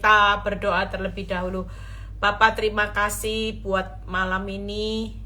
Kita berdoa terlebih dahulu. Bapa, terima kasih buat malam ini.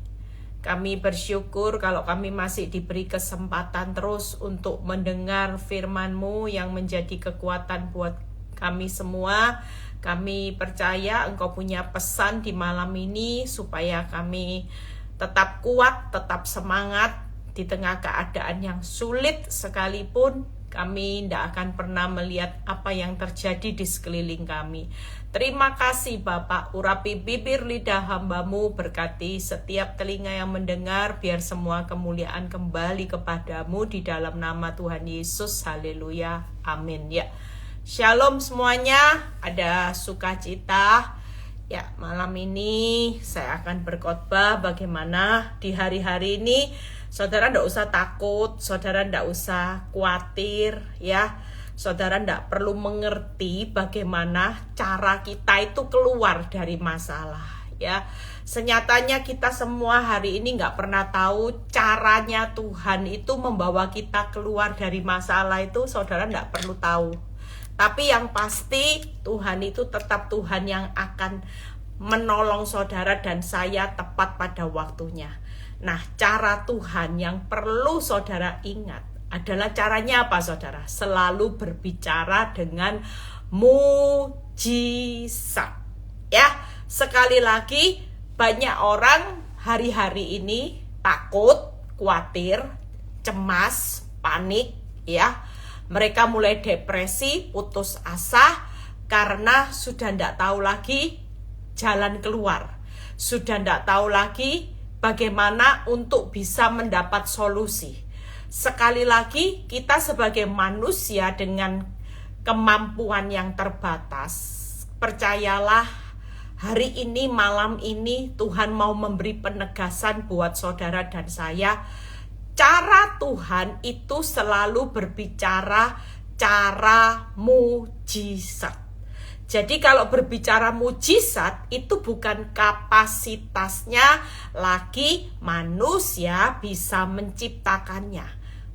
Kami bersyukur kalau kami masih diberi kesempatan terus untuk mendengar firman-Mu yang menjadi kekuatan buat kami semua. Kami percaya Engkau punya pesan di malam ini supaya kami tetap kuat, tetap semangat di tengah keadaan yang sulit sekalipun. Kami tidak akan pernah melihat apa yang terjadi di sekeliling kami. Terima kasih Bapak, urapi bibir lidah hamba-Mu, berkati setiap telinga yang mendengar, biar semua kemuliaan kembali kepadamu di dalam nama Tuhan Yesus. Haleluya, amin. Ya, shalom semuanya, ada sukacita. Ya, malam ini saya akan berkhotbah bagaimana di hari-hari ini saudara tidak usah takut, saudara tidak usah khawatir, ya. Saudara tidak perlu mengerti bagaimana cara kita itu keluar dari masalah, ya. Senyatanya kita semua hari ini nggak pernah tahu caranya Tuhan itu membawa kita keluar dari masalah itu, saudara tidak perlu tahu. Tapi yang pasti Tuhan itu tetap Tuhan yang akan menolong saudara dan saya tepat pada waktunya. Nah, cara Tuhan yang perlu saudara ingat adalah caranya apa saudara? Selalu berbicara dengan mujizat. Ya, sekali lagi banyak orang hari-hari ini takut, khawatir, cemas, panik, ya. Mereka mulai depresi, putus asa karena sudah tidak tahu lagi jalan keluar. Sudah tidak tahu lagi bagaimana untuk bisa mendapat solusi. Sekali lagi, kita sebagai manusia dengan kemampuan yang terbatas, percayalah, hari ini, malam ini, Tuhan mau memberi penegasan buat saudara dan saya. Cara Tuhan itu selalu berbicara cara mujizat. Jadi kalau berbicara mujizat itu bukan kapasitasnya lagi manusia bisa menciptakannya.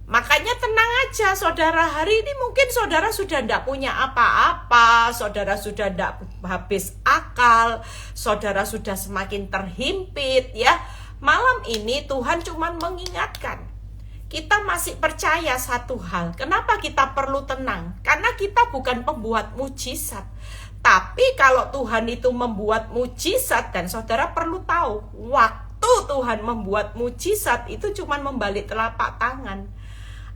Makanya tenang aja saudara, hari ini mungkin saudara sudah tidak punya apa-apa, saudara sudah tidak habis akal, saudara sudah semakin terhimpit, ya. Malam ini Tuhan cuma mengingatkan, kita masih percaya satu hal. Kenapa kita perlu tenang? Karena kita bukan pembuat mujizat. Tapi kalau Tuhan itu membuat mujizat, dan saudara perlu tahu, waktu Tuhan membuat mujizat itu cuma membalik telapak tangan.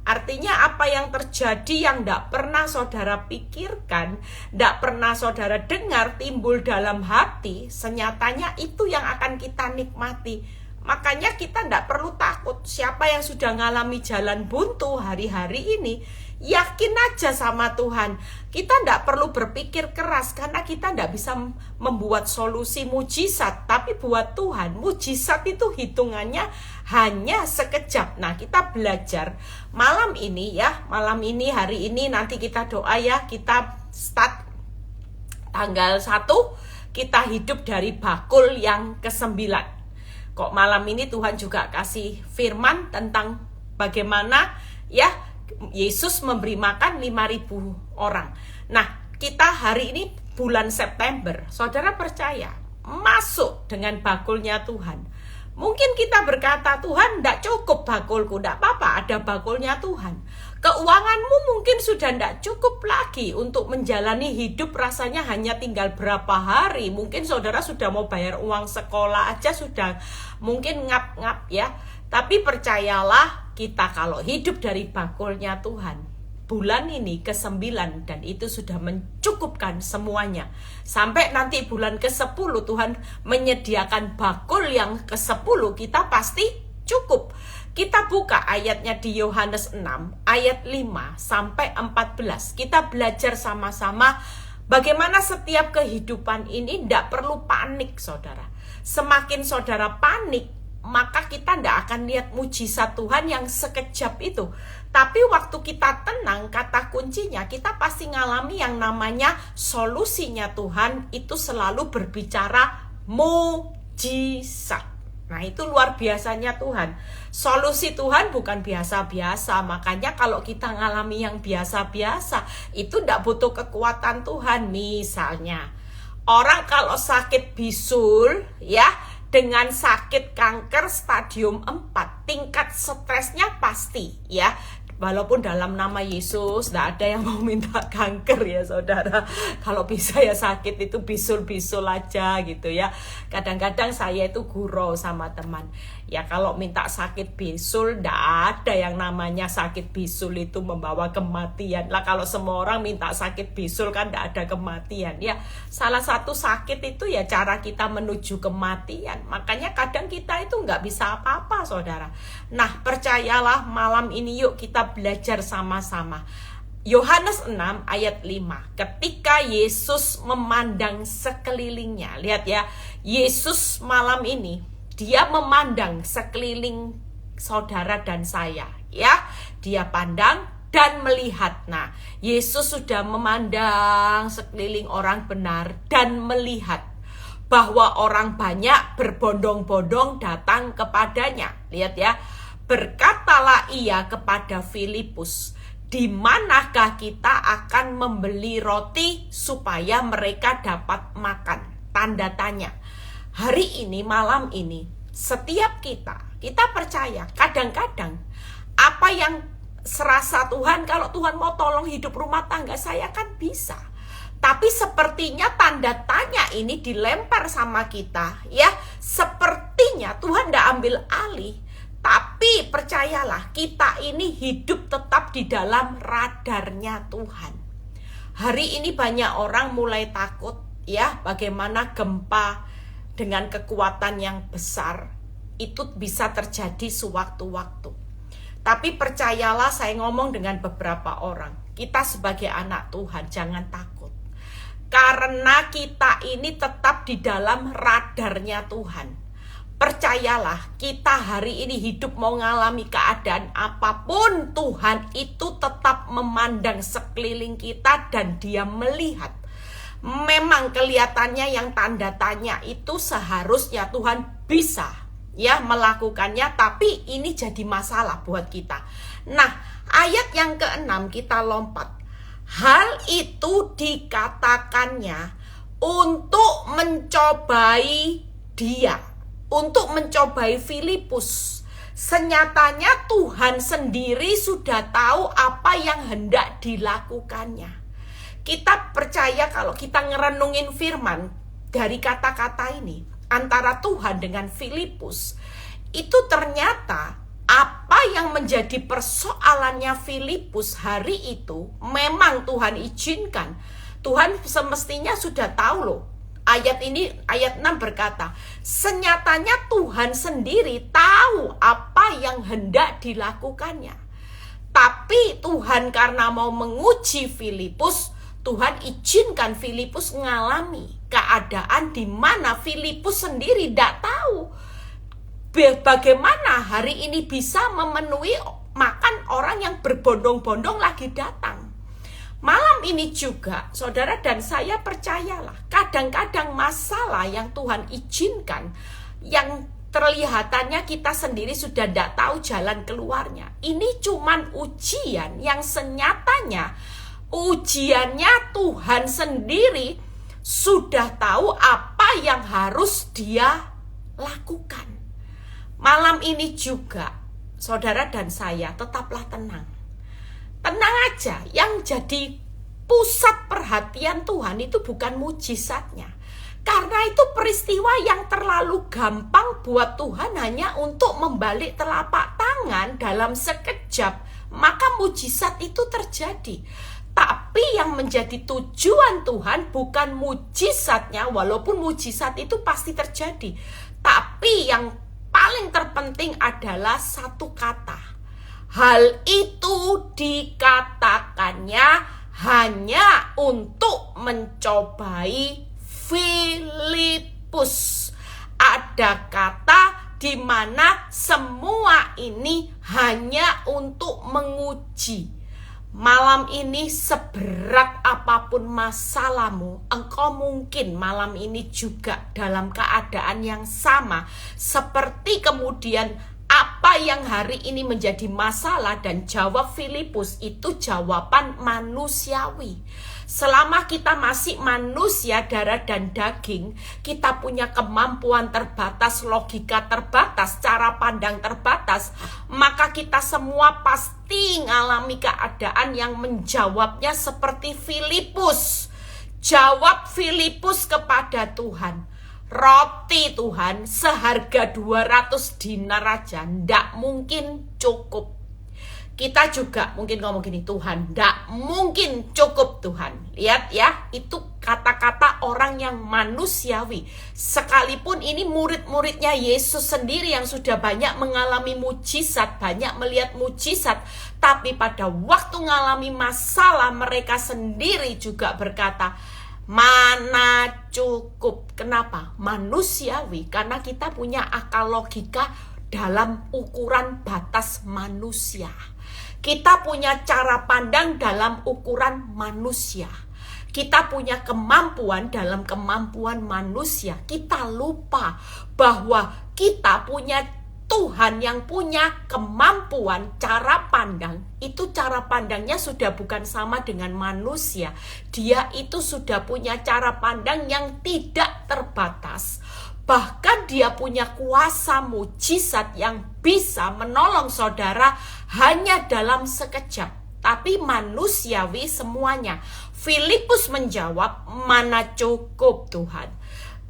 Artinya apa yang terjadi yang tidak pernah saudara pikirkan, tidak pernah saudara dengar timbul dalam hati, senyatanya itu yang akan kita nikmati. Makanya kita tidak perlu takut. Siapa yang sudah mengalami jalan buntu hari-hari ini, yakin aja sama Tuhan. Kita tidak perlu berpikir keras karena kita tidak bisa membuat solusi mujizat. Tapi buat Tuhan, mujizat itu hitungannya hanya sekejap. Nah, kita belajar malam ini, ya. Malam ini, hari ini, nanti kita doa, ya. Kita start tanggal 1, kita hidup dari bakul yang ke-9. Kok malam ini Tuhan juga kasih firman tentang bagaimana, ya, Yesus memberi makan 5.000 orang. Nah, kita hari ini bulan September, saudara percaya, masuk dengan bakulnya Tuhan. Mungkin kita berkata, Tuhan tidak cukup bakulku, tidak apa-apa, ada bakulnya Tuhan. Keuanganmu mungkin sudah tidak cukup lagi untuk menjalani hidup, rasanya hanya tinggal berapa hari. Mungkin saudara sudah mau bayar uang sekolah aja sudah mungkin ngap-ngap, ya. Tapi percayalah, kita kalau hidup dari bakulnya Tuhan, bulan ini ke-9 dan itu sudah mencukupkan semuanya. Sampai nanti bulan ke-10 Tuhan menyediakan bakul yang ke-10, kita pasti cukup. Kita buka ayatnya di Yohanes 6 ayat 5 sampai 14. Kita belajar sama-sama bagaimana setiap kehidupan ini tidak perlu panik saudara. Semakin saudara panik, maka kita tidak akan lihat mujizat Tuhan yang sekejap itu. Tapi waktu kita tenang, kata kuncinya kita pasti ngalami yang namanya solusinya Tuhan itu selalu berbicara mujizat. Nah, itu luar biasanya Tuhan. Solusi Tuhan bukan biasa-biasa. Makanya kalau kita ngalami yang biasa-biasa, itu tidak butuh kekuatan Tuhan. Misalnya, orang kalau sakit bisul, ya, dengan sakit kanker stadium 4, tingkat stresnya pasti, ya. Walaupun dalam nama Yesus tidak ada yang mau minta kanker ya saudara. Kalau bisa ya sakit itu bisul-bisul aja gitu ya. Kadang-kadang saya itu gurau sama teman. Ya kalau minta sakit bisul tidak ada yang namanya sakit bisul itu membawa kematian. Lah kalau semua orang minta sakit bisul kan tidak ada kematian ya. Salah satu sakit itu ya cara kita menuju kematian. Makanya kadang kita itu nggak bisa apa-apa saudara. Nah percayalah malam ini yuk kita belajar sama-sama. Yohanes 6 ayat 5. Ketika Yesus memandang sekelilingnya. Lihat ya, Yesus malam ini dia memandang sekeliling saudara dan saya, ya. Dia pandang dan melihat. Nah, Yesus sudah memandang sekeliling orang benar dan melihat bahwa orang banyak berbondong-bondong datang kepadanya. Lihat ya. Berkatalah ia kepada Filipus, di manakah kita akan membeli roti supaya mereka dapat makan? Tanda tanya. Hari ini, malam ini, setiap kita percaya kadang-kadang apa yang serasa Tuhan, kalau Tuhan mau tolong hidup rumah tangga saya kan bisa. Tapi sepertinya tanda tanya ini dilempar sama kita, ya. Sepertinya Tuhan tidak ambil alih. Tapi percayalah, kita ini hidup tetap di dalam radarnya Tuhan. Hari ini banyak orang mulai takut, ya, bagaimana gempa dengan kekuatan yang besar itu bisa terjadi sewaktu-waktu. Tapi percayalah, saya ngomong dengan beberapa orang, kita sebagai anak Tuhan jangan takut. Karena kita ini tetap di dalam radarnya Tuhan. Percayalah, kita hari ini hidup mau ngalami keadaan apapun, Tuhan itu tetap memandang sekeliling kita dan dia melihat. Memang kelihatannya yang tanda tanya itu seharusnya Tuhan bisa ya melakukannya, tapi ini jadi masalah buat kita. Nah, ayat yang ke-6 kita lompat. Hal itu dikatakannya untuk mencobai dia. Untuk mencobai Filipus. Senyatanya Tuhan sendiri sudah tahu apa yang hendak dilakukannya. Kita percaya kalau kita ngerenungin firman dari kata-kata ini antara Tuhan dengan Filipus, itu ternyata apa yang menjadi persoalannya Filipus hari itu memang Tuhan izinkan. Tuhan semestinya sudah tahu loh. Ayat ini, ayat 6 berkata, senyatanya Tuhan sendiri tahu apa yang hendak dilakukannya. Tapi Tuhan karena mau menguji Filipus, Tuhan izinkan Filipus mengalami keadaan di mana Filipus sendiri tidak tahu bagaimana hari ini bisa memenuhi makan orang yang berbondong-bondong lagi datang. Malam ini juga, saudara dan saya percayalah, kadang-kadang masalah yang Tuhan izinkan, yang terlihatannya kita sendiri sudah tidak tahu jalan keluarnya. Ini cuman ujian yang senyatanya, ujiannya Tuhan sendiri sudah tahu apa yang harus dia lakukan. Malam ini juga, saudara dan saya tetaplah tenang. Tenang aja, yang jadi pusat perhatian Tuhan itu bukan mujizatnya. Karena itu peristiwa yang terlalu gampang buat Tuhan hanya untuk membalik telapak tangan dalam sekejap. Maka mujizat itu terjadi. Tapi yang menjadi tujuan Tuhan bukan mujizatnya, walaupun mujizat itu pasti terjadi. Tapi yang paling terpenting adalah satu kata. Hal itu dikatakannya hanya untuk mencobai Filipus. Ada kata di mana semua ini hanya untuk menguji. Malam ini seberat apapun masalahmu, engkau mungkin malam ini juga dalam keadaan yang sama. Seperti kemudian apa yang hari ini menjadi masalah, dan jawab Filipus itu jawaban manusiawi. Selama kita masih manusia darah dan daging, kita punya kemampuan terbatas, logika terbatas, cara pandang terbatas, maka kita semua pasti mengalami keadaan yang menjawabnya seperti Filipus. Jawab Filipus kepada Tuhan, roti Tuhan seharga 200 dinar aja ndak mungkin cukup. Kita juga mungkin ngomong gini, Tuhan, ndak mungkin cukup Tuhan. Lihat ya, itu kata-kata orang yang manusiawi. Sekalipun ini murid-muridnya Yesus sendiri yang sudah banyak mengalami mujizat, banyak melihat mujizat, tapi pada waktu mengalami masalah mereka sendiri juga berkata, mana cukup. Kenapa? Manusiawi, karena kita punya akal logika dalam ukuran batas manusia. Kita punya cara pandang dalam ukuran manusia. Kita punya kemampuan dalam kemampuan manusia. Kita lupa bahwa kita punya Tuhan yang punya kemampuan cara pandang. Itu cara pandangnya sudah bukan sama dengan manusia. Dia itu sudah punya cara pandang yang tidak terbatas. Bahkan dia punya kuasa mujizat yang bisa menolong saudara hanya dalam sekejap. Tapi manusiawi semuanya. Filipus menjawab, mana cukup Tuhan.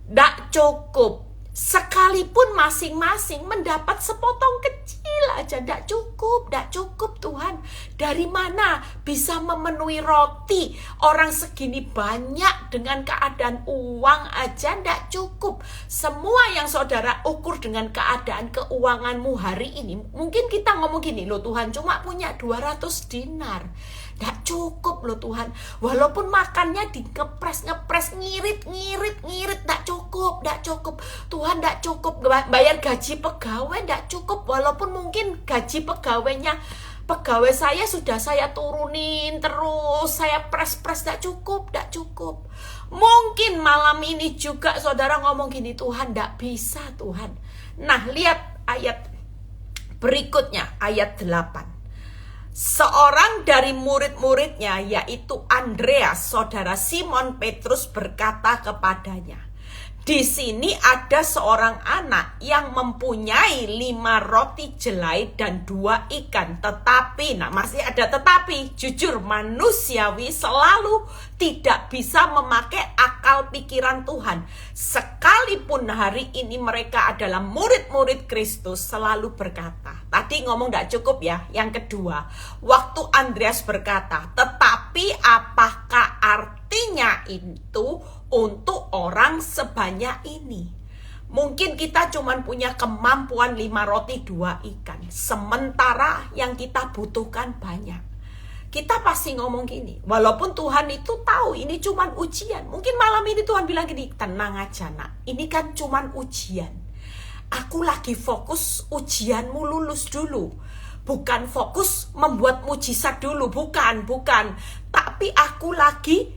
Tidak cukup. Sekalipun masing-masing mendapat sepotong kecil aja, tidak cukup Tuhan. Dari mana bisa memenuhi roti orang segini banyak dengan keadaan uang aja tidak cukup. Semua yang saudara ukur dengan keadaan keuanganmu hari ini, mungkin kita ngomong gini, loh Tuhan cuma punya 200 dinar. Tidak cukup loh Tuhan. Walaupun makannya di ngepres, ngirit, tidak cukup. Tuhan tidak cukup. Bayar gaji pegawai tidak cukup. Walaupun mungkin gaji pegawai saya sudah saya turunin terus, saya pres tidak cukup. Mungkin malam ini juga saudara ngomong gini, Tuhan tidak bisa Tuhan. Nah lihat ayat berikutnya, ayat 8. Seorang dari murid-muridnya, yaitu Andreas, saudara Simon Petrus, berkata kepadanya, di sini ada seorang anak yang mempunyai 5 roti jelai dan 2 ikan. Tetapi, masih ada tetapi, jujur manusiawi selalu tidak bisa memakai akal pikiran Tuhan. Sekalipun hari ini mereka adalah murid-murid Kristus, selalu berkata. Tadi ngomong tidak cukup ya. Yang kedua, waktu Andreas berkata, tetapi apakah artinya itu untuk orang sebanyak ini? Mungkin kita cuma punya kemampuan 5 roti 2 ikan. Sementara yang kita butuhkan banyak. Kita pasti ngomong gini, walaupun Tuhan itu tahu ini cuma ujian. Mungkin malam ini Tuhan bilang gini, tenang aja nak, ini kan cuma ujian. Aku lagi fokus ujianmu lulus dulu. Bukan fokus membuat mujizat dulu, bukan. Tapi aku lagi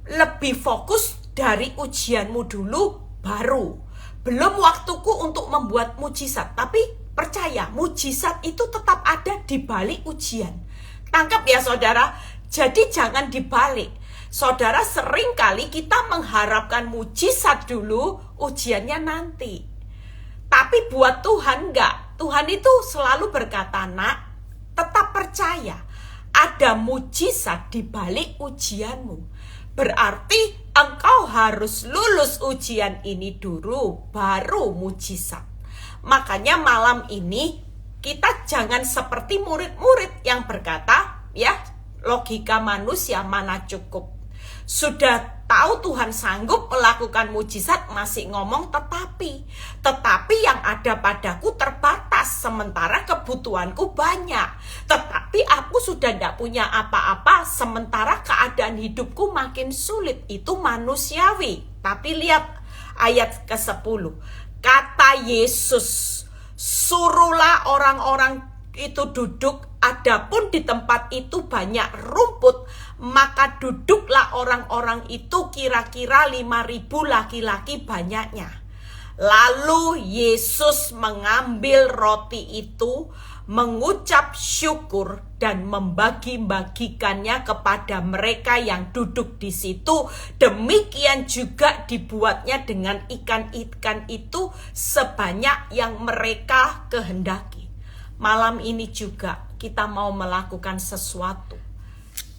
lebih fokus dari ujianmu dulu baru. Belum waktuku untuk membuat mujizat. Tapi percaya, mujizat itu tetap ada di balik ujian. Tangkap ya saudara. Jadi jangan dibalik. Saudara, sering kali kita mengharapkan mujizat dulu, ujiannya nanti. Tapi buat Tuhan enggak. Tuhan itu selalu berkata, nak, tetap percaya. Ada mujizat di balik ujianmu. Berarti engkau harus lulus ujian ini dulu, baru mujizat. Makanya malam ini kita jangan seperti murid-murid yang berkata, ya, logika manusia mana cukup. Sudah tahu Tuhan sanggup melakukan mujizat, masih ngomong tetapi yang ada padaku terbatas, sementara kebutuhanku banyak. Tetapi aku sudah tidak punya apa-apa, sementara keadaan hidupku makin sulit. Itu manusiawi. Tapi lihat ayat ke-10. Kata Yesus, suruhlah orang-orang itu duduk, adapun di tempat itu banyak rumput, maka duduklah orang-orang itu kira-kira 5.000 laki-laki banyaknya. Lalu Yesus mengambil roti itu, mengucap syukur dan membagi-bagikannya kepada mereka yang duduk di situ. Demikian juga dibuatnya dengan ikan-ikan itu sebanyak yang mereka kehendaki. Malam ini juga kita mau melakukan sesuatu.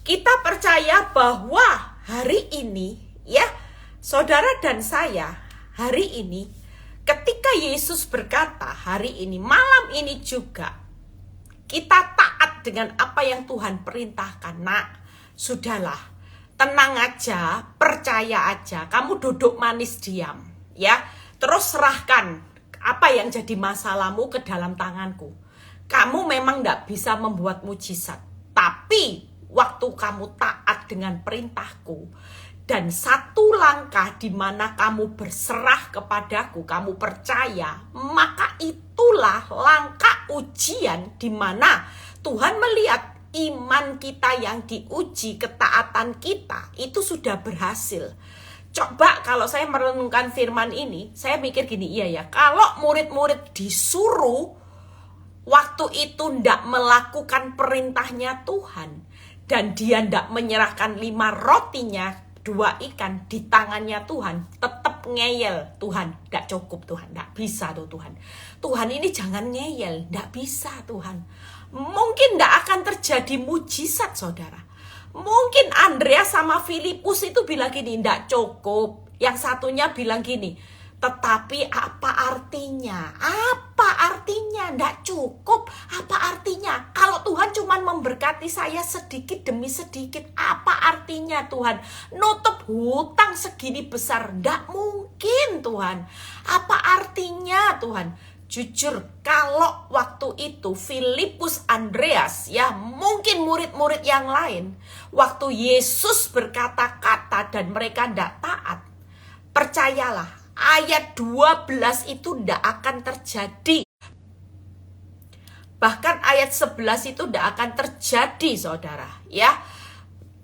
Kita percaya bahwa hari ini, ya, saudara dan saya, hari ini, ketika Yesus berkata hari ini, malam ini juga, kita taat dengan apa yang Tuhan perintahkan. Nak, sudahlah, tenang aja, percaya aja, kamu duduk manis diam, ya. Terus serahkan apa yang jadi masalahmu ke dalam tanganku. Kamu memang gak bisa membuat mujizat, tapi waktu kamu taat dengan perintahku, dan satu langkah di mana kamu berserah kepadaku, kamu percaya, maka itulah langkah ujian di mana Tuhan melihat iman kita yang diuji, ketaatan kita itu sudah berhasil. Coba kalau saya merenungkan firman ini, saya mikir gini, iya ya, kalau murid-murid disuruh waktu itu ndak melakukan perintahnya Tuhan, dan dia ndak menyerahkan 5 rotinya, 2 ikan di tangannya Tuhan, tetap ngeyel, Tuhan ndak cukup, Tuhan ndak bisa tuh Tuhan. Tuhan ini jangan ngeyel, ndak bisa Tuhan. Mungkin ndak akan terjadi mujizat, saudara. Mungkin Andreas sama Filipus itu bilang gini, ndak cukup. Yang satunya bilang gini, tetapi apa artinya? Apa artinya? Nggak cukup. Apa artinya? Kalau Tuhan cuma memberkati saya sedikit demi sedikit, apa artinya Tuhan? Nutup hutang segini besar, nggak mungkin Tuhan. Apa artinya Tuhan? Jujur, kalau waktu itu Filipus, Andreas, ya mungkin murid-murid yang lain, waktu Yesus berkata-kata dan mereka nggak taat, percayalah, ayat 12 itu tidak akan terjadi. Bahkan ayat 11 itu tidak akan terjadi, saudara. Ya,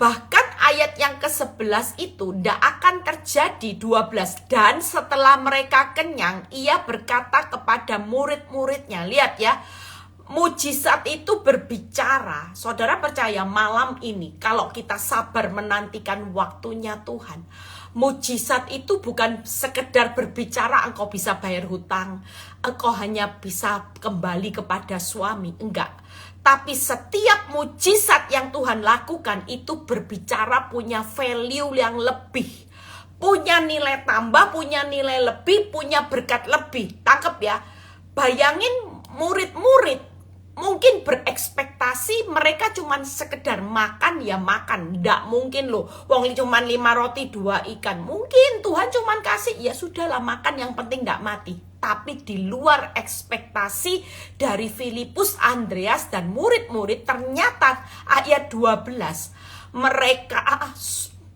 bahkan ayat yang ke-11 itu tidak akan terjadi, 12. Dan setelah mereka kenyang, ia berkata kepada murid-muridnya, lihat ya, mujizat itu berbicara. Saudara percaya malam ini, kalau kita sabar menantikan waktunya Tuhan, mujizat itu bukan sekedar berbicara engkau bisa bayar hutang, engkau hanya bisa kembali kepada suami, enggak. Tapi setiap mujizat yang Tuhan lakukan itu berbicara punya value yang lebih, punya nilai tambah, punya nilai lebih, punya berkat lebih. Tangkep ya. Bayangin murid-murid mungkin berekspektasi mereka cuman sekedar makan ya makan. Nggak mungkin loh, wong cuman 5 roti 2 ikan. Mungkin Tuhan cuman kasih, ya sudahlah makan, yang penting nggak mati. Tapi di luar ekspektasi dari Filipus, Andreas, dan murid-murid, ternyata ayat 12, mereka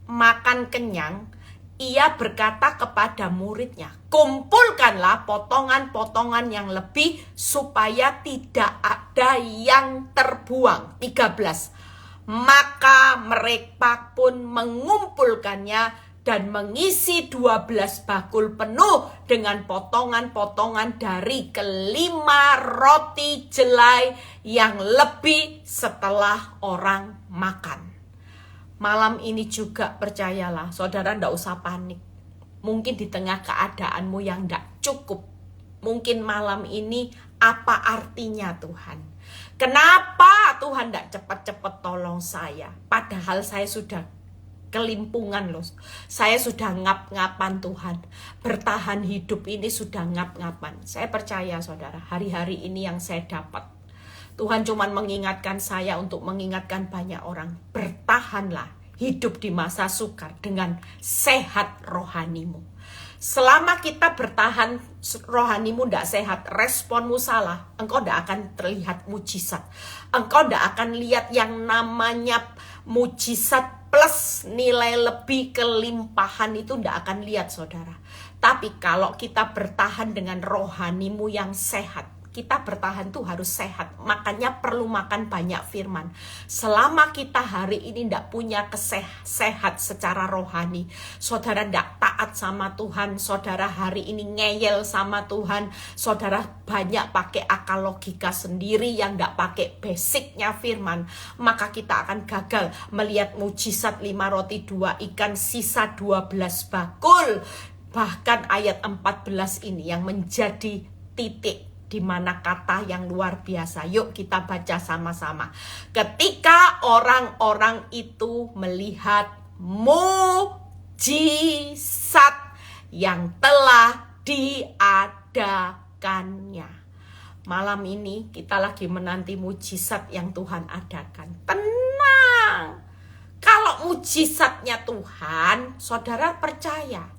makan kenyang. Ia berkata kepada muridnya, kumpulkanlah potongan-potongan yang lebih supaya tidak ada yang terbuang. 13. Maka mereka pun mengumpulkannya dan mengisi 12 bakul penuh dengan potongan-potongan dari kelima roti jelai yang lebih setelah orang makan. Malam ini juga percayalah, saudara, ndak usah panik. Mungkin di tengah keadaanmu yang ndak cukup, mungkin malam ini apa artinya Tuhan? Kenapa Tuhan ndak cepat-cepat tolong saya? Padahal saya sudah kelimpungan loh. Saya sudah ngap-ngapan Tuhan. Bertahan hidup ini sudah ngap-ngapan. Saya percaya saudara, hari-hari ini yang saya dapat, Tuhan cuma mengingatkan saya untuk mengingatkan banyak orang. Bertahanlah hidup di masa sukar dengan sehat rohanimu. Selama kita bertahan rohanimu tidak sehat, responmu salah, engkau tidak akan terlihat mujizat. Engkau tidak akan lihat yang namanya mujizat plus nilai lebih kelimpahan, itu tidak akan lihat saudara. Tapi kalau kita bertahan dengan rohanimu yang sehat, kita bertahan tuh harus sehat. Makanya perlu makan banyak firman. Selama kita hari ini tidak punya sehat secara rohani, saudara tidak taat sama Tuhan, saudara hari ini ngeyel sama Tuhan, saudara banyak pakai akal logika sendiri yang tidak pakai basicnya firman, maka kita akan gagal melihat mujizat 5 roti 2 ikan sisa 12 bakul. Bahkan ayat 14 ini yang menjadi titik di mana kata yang luar biasa. Yuk kita baca sama-sama. Ketika orang-orang itu melihat mujizat yang telah diadakannya. Malam ini kita lagi menanti mujizat yang Tuhan adakan. Tenang. Kalau mujizatnya Tuhan, saudara percaya.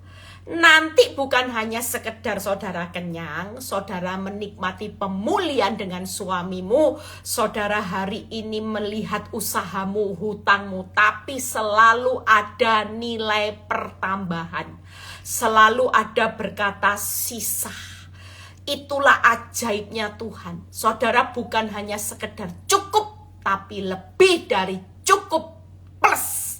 Nanti bukan hanya sekedar saudara kenyang, saudara menikmati pemulihan dengan suamimu, saudara hari ini melihat usahamu, hutangmu, tapi selalu ada nilai pertambahan. Selalu ada berkata sisa. Itulah ajaibnya Tuhan. Saudara bukan hanya sekedar cukup, tapi lebih dari cukup plus.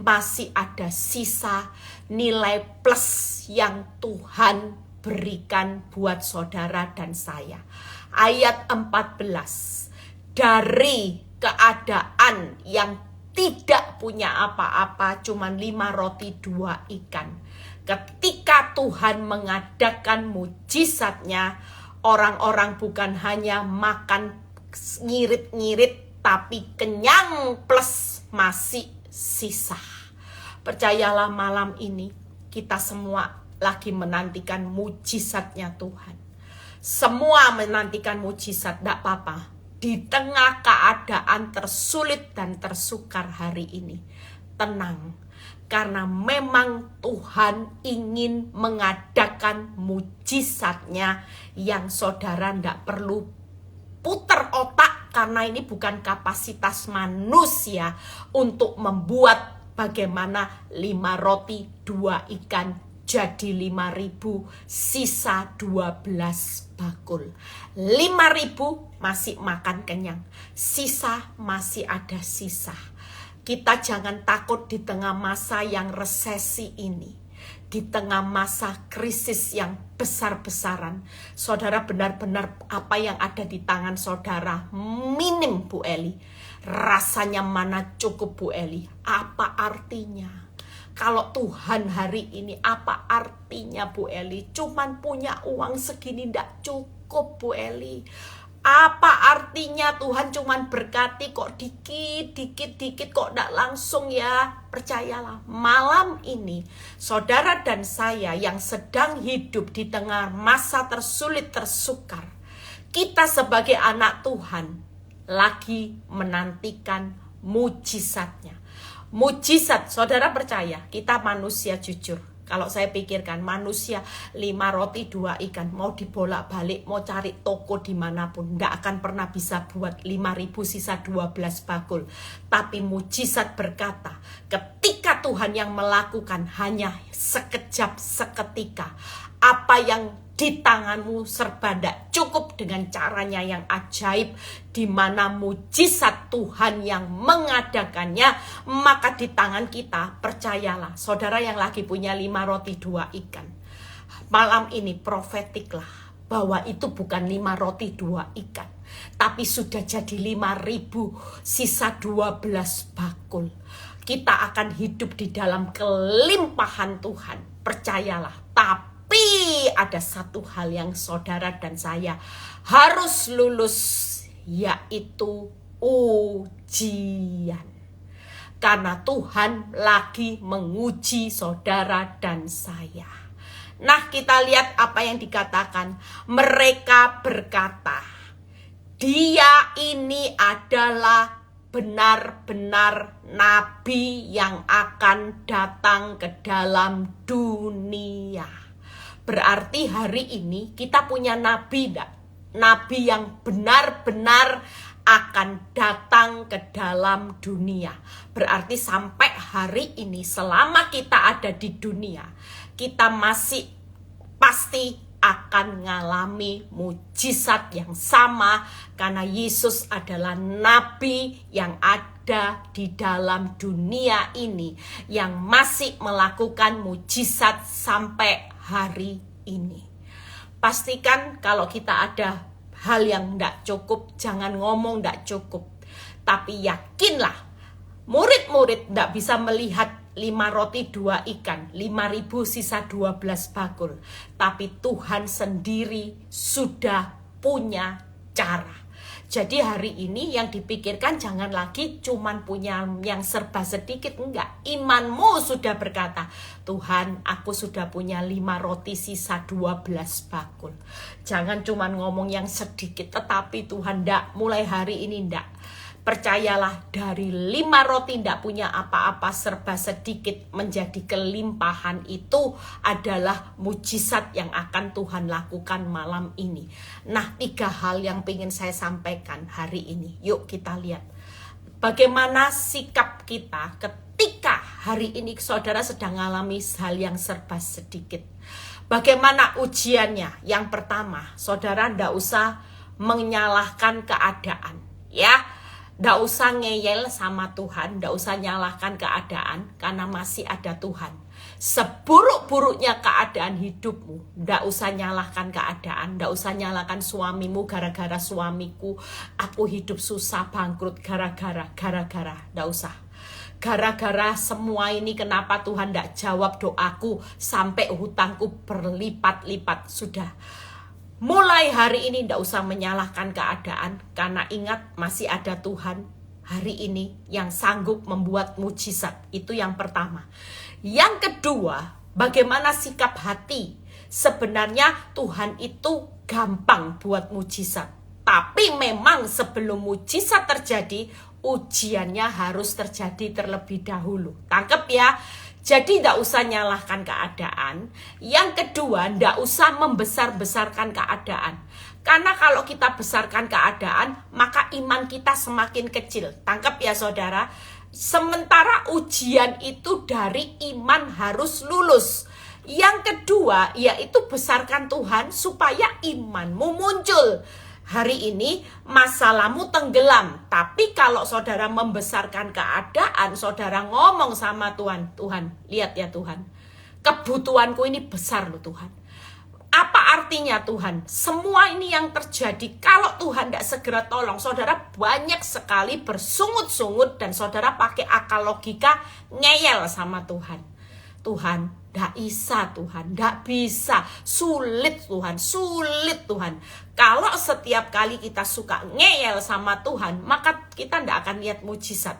Masih ada sisa nilai plus yang Tuhan berikan buat saudara dan saya. Ayat 14. Dari keadaan yang tidak punya apa-apa, cuman 5 roti 2 ikan. Ketika Tuhan mengadakan mujizatnya, orang-orang bukan hanya makan ngirit-ngirit, tapi kenyang plus masih sisa. Percayalah malam ini kita semua lagi menantikan mujizatnya Tuhan. Semua menantikan mujizat, tidak apa-apa. Di tengah keadaan tersulit dan tersukar hari ini, tenang. Karena memang Tuhan ingin mengadakan mujizatnya yang saudara tidak perlu putar otak. Karena ini bukan kapasitas manusia untuk membuat bagaimana 5 roti 2 ikan jadi 5.000 sisa 12 bakul. 5.000 masih makan kenyang, sisa masih ada sisa. Kita jangan takut di tengah masa yang resesi ini, di tengah masa krisis yang besar-besaran. Saudara benar-benar apa yang ada di tangan saudara minim, Bu Eli. Rasanya mana cukup, Bu Eli. Apa artinya? Kalau Tuhan hari ini, apa artinya, Bu Eli? Cuman punya uang segini ndak cukup, Bu Eli. Apa artinya Tuhan cuman berkati kok dikit kok ndak langsung ya? Percayalah, malam ini saudara dan saya yang sedang hidup di tengah masa tersulit tersukar, kita sebagai anak Tuhan lagi menantikan mujizatnya. Mujizat, saudara percaya, kita manusia jujur. Kalau saya pikirkan manusia 5 roti 2 ikan, mau dibolak-balik, mau cari toko dimanapun, tidak akan pernah bisa buat 5.000 sisa 12 bakul. Tapi mujizat berkata, ketika Tuhan yang melakukan hanya sekejap, seketika, apa yang di tanganmu serba tidak cukup dengan caranya yang ajaib, di mana mujizat Tuhan yang mengadakannya, maka di tangan kita, percayalah, saudara yang lagi punya 5 roti 2 ikan, malam ini profetiklah bahwa itu bukan 5 roti 2 ikan, tapi sudah jadi 5.000 sisa 12 bakul. Kita akan hidup di dalam kelimpahan Tuhan, percayalah. Tapi ada satu hal yang saudara dan saya harus lulus, yaitu ujian. Karena Tuhan lagi menguji saudara dan saya. Nah, kita lihat apa yang dikatakan. Mereka berkata, dia ini adalah benar-benar nabi yang akan datang ke dalam dunia. Berarti hari ini kita punya nabi enggak? Nabi yang benar-benar akan datang ke dalam dunia. Berarti sampai hari ini, selama kita ada di dunia, kita masih pasti akan mengalami mujizat yang sama, karena Yesus adalah nabi yang ada di dalam dunia ini yang masih melakukan mujizat sampai hari ini. Pastikan kalau kita ada hal yang tidak cukup, jangan ngomong tidak cukup, tapi yakinlah murid-murid tidak bisa melihat 5 roti 2 ikan, 5.000 sisa 12 bakul. Tapi Tuhan sendiri sudah punya cara. Jadi hari ini yang dipikirkan jangan lagi cuman punya yang serba sedikit, enggak. Imanmu sudah berkata, Tuhan, aku sudah punya 5 roti sisa 12 bakul. Jangan cuman ngomong yang sedikit, tetapi Tuhan enggak, mulai hari ini enggak. Percayalah, dari 5 roti tidak punya apa-apa, serba sedikit menjadi kelimpahan, itu adalah mujizat yang akan Tuhan lakukan malam ini. Nah, 3 hal yang ingin saya sampaikan hari ini. Yuk kita lihat bagaimana sikap kita ketika hari ini saudara sedang mengalami hal yang serba sedikit. Bagaimana ujiannya? Yang pertama, saudara tidak usah menyalahkan keadaan, ya. Nggak usah ngeyel sama Tuhan, nggak usah nyalahkan keadaan, karena masih ada Tuhan. Seburuk-buruknya keadaan hidupmu, nggak usah nyalahkan keadaan, nggak usah nyalahkan suamimu, gara-gara suamiku, aku hidup susah, bangkrut, gara-gara, nggak usah. Gara-gara semua ini kenapa Tuhan nggak jawab doaku, sampai hutangku berlipat-lipat, sudah. Mulai hari ini tidak usah menyalahkan keadaan, karena ingat masih ada Tuhan hari ini yang sanggup membuat mujizat. Itu yang pertama. Yang kedua, bagaimana sikap hati? Sebenarnya Tuhan itu gampang buat mujizat, tapi memang sebelum mujizat terjadi, ujiannya harus terjadi terlebih dahulu. Tangkep ya? Jadi tidak usah nyalahkan keadaan. Yang kedua, tidak usah membesar-besarkan keadaan. Karena kalau kita besarkan keadaan, maka iman kita semakin kecil. Tangkap ya saudara. Sementara ujian itu dari iman harus lulus. Yang kedua, yaitu besarkan Tuhan supaya imanmu muncul. Hari ini masalahmu tenggelam, tapi kalau saudara membesarkan keadaan, saudara ngomong sama Tuhan, Tuhan, lihat ya Tuhan, kebutuhanku ini besar loh Tuhan. Apa artinya Tuhan? Semua ini yang terjadi, kalau Tuhan tidak segera tolong, saudara banyak sekali bersungut-sungut dan saudara pakai akal logika ngeyel sama Tuhan. Tuhan, tidak bisa Tuhan, tidak bisa, sulit Tuhan, sulit Tuhan. Kalau setiap kali kita suka ngeyel sama Tuhan, maka kita tidak akan lihat mujizat.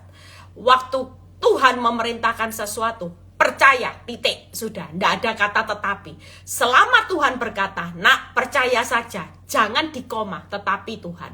Waktu Tuhan memerintahkan sesuatu, percaya, titik, sudah, tidak ada kata tetapi. Selama Tuhan berkata, nak percaya saja, jangan dikoma, tetapi Tuhan.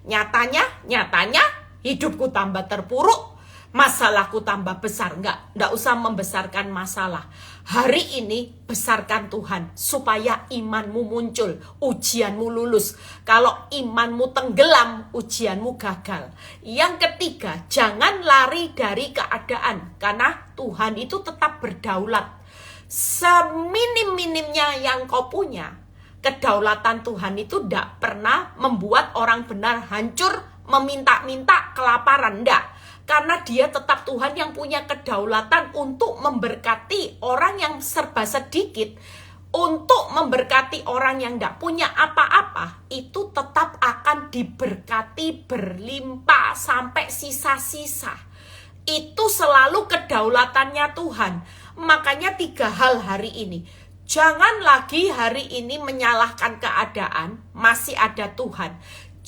Nyatanya hidupku tambah terpuruk, masalahku tambah besar. Enggak usah membesarkan masalah. Hari ini besarkan Tuhan supaya imanmu muncul, ujianmu lulus. Kalau imanmu tenggelam, ujianmu gagal. Yang ketiga, jangan lari dari keadaan, karena Tuhan itu tetap berdaulat. Seminim-minimnya yang kau punya, kedaulatan Tuhan itu tidak pernah membuat orang benar hancur, meminta-minta kelaparan, enggak. Karena dia tetap Tuhan yang punya kedaulatan untuk memberkati orang yang serba sedikit, untuk memberkati orang yang tidak punya apa-apa, itu tetap akan diberkati berlimpah sampai sisa-sisa. Itu selalu kedaulatannya Tuhan. Makanya 3 hal hari ini. Jangan lagi hari ini menyalahkan keadaan, masih ada Tuhan.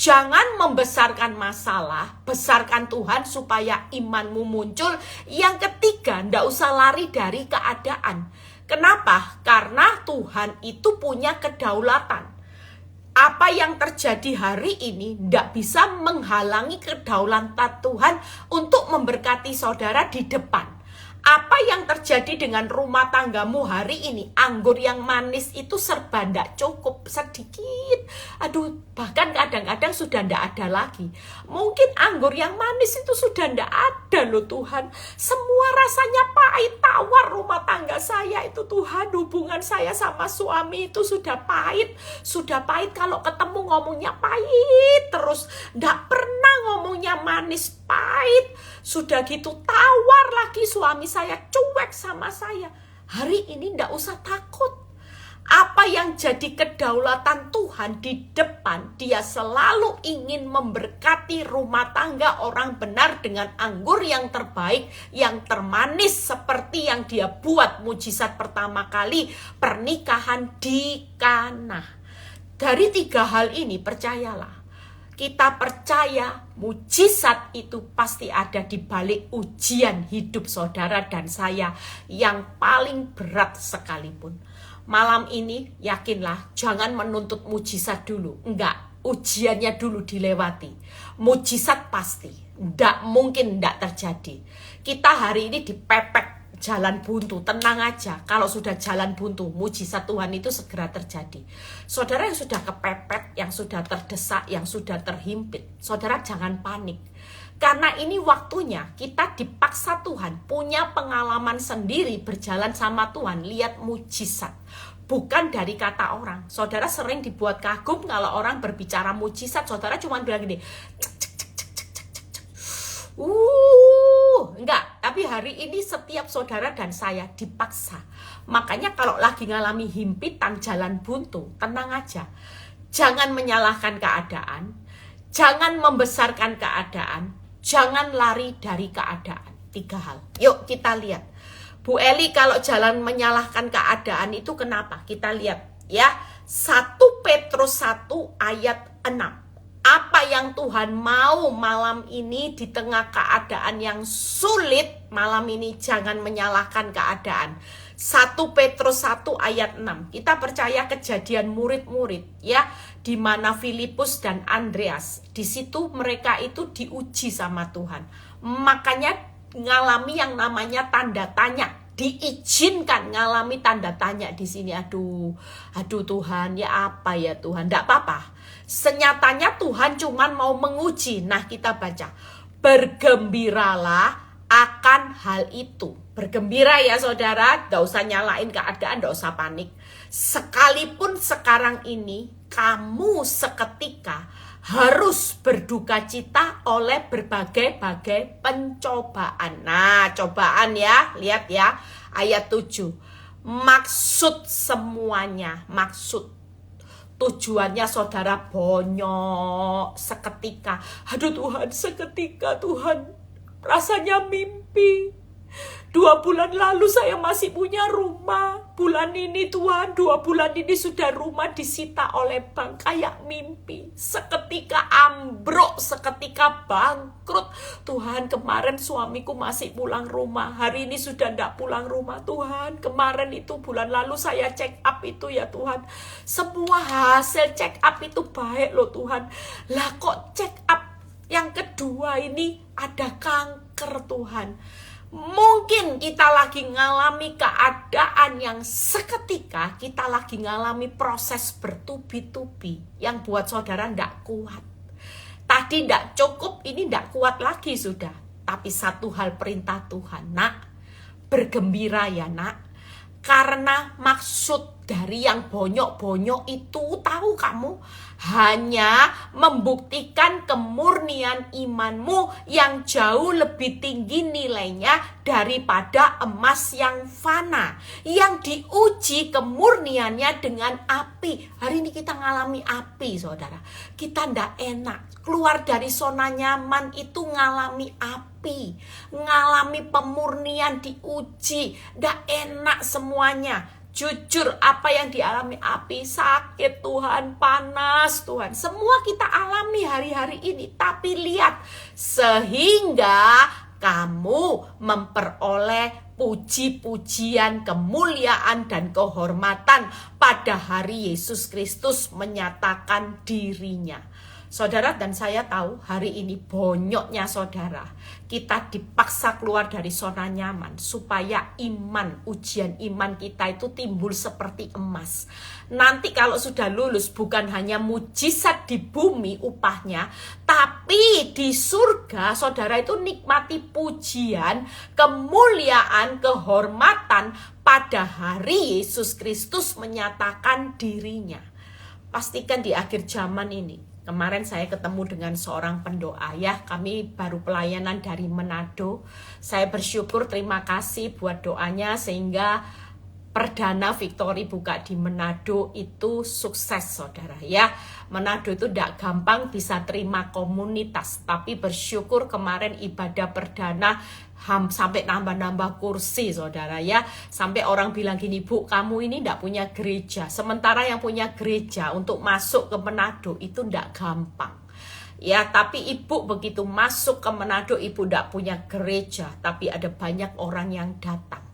Jangan membesarkan masalah, besarkan Tuhan supaya imanmu muncul. Yang ketiga, ndak usah lari dari keadaan. Kenapa? Karena Tuhan itu punya kedaulatan. Apa yang terjadi hari ini ndak bisa menghalangi kedaulatan Tuhan untuk memberkati saudara di depan. Apa yang terjadi dengan rumah tanggamu hari ini? Anggur yang manis itu serba ndak cukup, sedikit. Aduh, bahkan kadang-kadang sudah ndak ada lagi. Mungkin anggur yang manis itu sudah ndak ada loh Tuhan. Semua rasanya pahit, tawar rumah tangga saya itu Tuhan. Hubungan saya sama suami itu sudah pahit. Sudah pahit, kalau ketemu ngomongnya pahit terus. Ndak pernah ngomongnya manis, pahit. Sudah gitu tawar lagi, suami saya cuek sama saya. Hari ini ndak usah takut. Apa yang jadi kedaulatan Tuhan di depan, Dia selalu ingin memberkati rumah tangga orang benar dengan anggur yang terbaik, yang termanis, seperti yang Dia buat mujizat pertama kali pernikahan di Kana. Dari 3 hal ini percayalah, kita percaya mujizat itu pasti ada di balik ujian hidup saudara dan saya yang paling berat sekalipun. Malam ini yakinlah, jangan menuntut mujizat dulu. Enggak, ujiannya dulu dilewati. Mujizat pasti, enggak mungkin enggak terjadi. Kita hari ini dipepet jalan buntu, tenang aja. Kalau sudah jalan buntu, mujizat Tuhan itu segera terjadi. Saudara yang sudah kepepet, yang sudah terdesak, yang sudah terhimpit, saudara jangan panik. Karena ini waktunya kita dipaksa Tuhan, punya pengalaman sendiri berjalan sama Tuhan, lihat mujizat. Bukan dari kata orang. Saudara sering dibuat kagum kalau orang berbicara mujizat, saudara cuma bilang gini, enggak, tapi hari ini setiap saudara dan saya dipaksa. Makanya kalau lagi ngalami himpitan jalan buntu, tenang aja. Jangan menyalahkan keadaan, jangan membesarkan keadaan, jangan lari dari keadaan. 3 hal. Yuk kita lihat. Bu Eli kalau jalan menyalahkan keadaan itu kenapa? Kita lihat ya. 1 Petrus 1 ayat 6. Apa yang Tuhan mau malam ini di tengah keadaan yang sulit, malam ini jangan menyalahkan keadaan. 1 Petrus 1 ayat 6. Kita percaya kejadian murid-murid ya, di mana Filipus dan Andreas, di situ mereka itu diuji sama Tuhan. Makanya ngalami yang namanya tanda tanya, diizinkan ngalami tanda tanya di sini. Aduh Tuhan, ya apa ya Tuhan? Enggak apa-apa. Senyatanya Tuhan cuman mau menguji. Nah, kita baca, bergembiralah akan hal itu. Bergembira ya saudara, gak usah nyalain keadaan, gak usah panik. Sekalipun sekarang ini kamu seketika harus berduka cita oleh berbagai-bagai pencobaan. Nah, cobaan ya, lihat ya, ayat 7. Maksud semuanya, maksud tujuannya saudara bonyok seketika. Aduh Tuhan, seketika Tuhan, rasanya mimpi. 2 bulan lalu saya masih punya rumah. Bulan ini Tuhan, 2 bulan ini sudah rumah disita oleh bank. Kayak mimpi. Seketika ambruk, seketika bangkrut. Tuhan, kemarin suamiku masih pulang rumah. Hari ini sudah tidak pulang rumah Tuhan. Kemarin itu bulan lalu saya check up itu ya Tuhan. Semua hasil check up itu baik loh Tuhan. Lah kok check up yang kedua ini ada kanker Tuhan. Mungkin kita lagi ngalami keadaan yang seketika, kita lagi ngalami proses bertubi-tubi yang buat saudara ndak kuat. Tadi ndak cukup, ini ndak kuat lagi sudah. Tapi satu hal perintah Tuhan, nak, bergembira ya nak. Karena maksud dari yang bonyok-bonyok itu, tahu kamu, hanya membuktikan kemurnian imanmu yang jauh lebih tinggi nilainya daripada emas yang fana, yang diuji kemurniannya dengan api. Hari ini kita ngalami api saudara, kita ndak enak, keluar dari zona nyaman itu ngalami api, ngalami pemurnian, diuji, ndak enak semuanya. Jujur, apa yang dialami api, sakit Tuhan, panas Tuhan, semua kita alami hari-hari ini. Tapi lihat, sehingga kamu memperoleh puji-pujian, kemuliaan, dan kehormatan pada hari Yesus Kristus menyatakan dirinya. Saudara dan saya tahu hari ini bonyoknya saudara, kita dipaksa keluar dari zona nyaman supaya ujian iman kita itu timbul seperti emas. Nanti kalau sudah lulus bukan hanya mujizat di bumi upahnya, tapi di surga saudara itu nikmati pujian, kemuliaan, kehormatan pada hari Yesus Kristus menyatakan dirinya. Pastikan di akhir zaman ini. Kemarin saya ketemu dengan seorang pendoa ya, kami baru pelayanan dari Manado. Saya bersyukur, terima kasih buat doanya sehingga perdana Victory buka di Manado itu sukses saudara ya. Manado itu tidak gampang bisa terima komunitas, tapi bersyukur kemarin ibadah perdana sampai nambah-nambah kursi saudara ya. Sampai orang bilang gini, Bu kamu ini tidak punya gereja. Sementara yang punya gereja untuk masuk ke Manado itu tidak gampang. Ya, tapi ibu begitu masuk ke Manado, ibu tidak punya gereja, tapi ada banyak orang yang datang.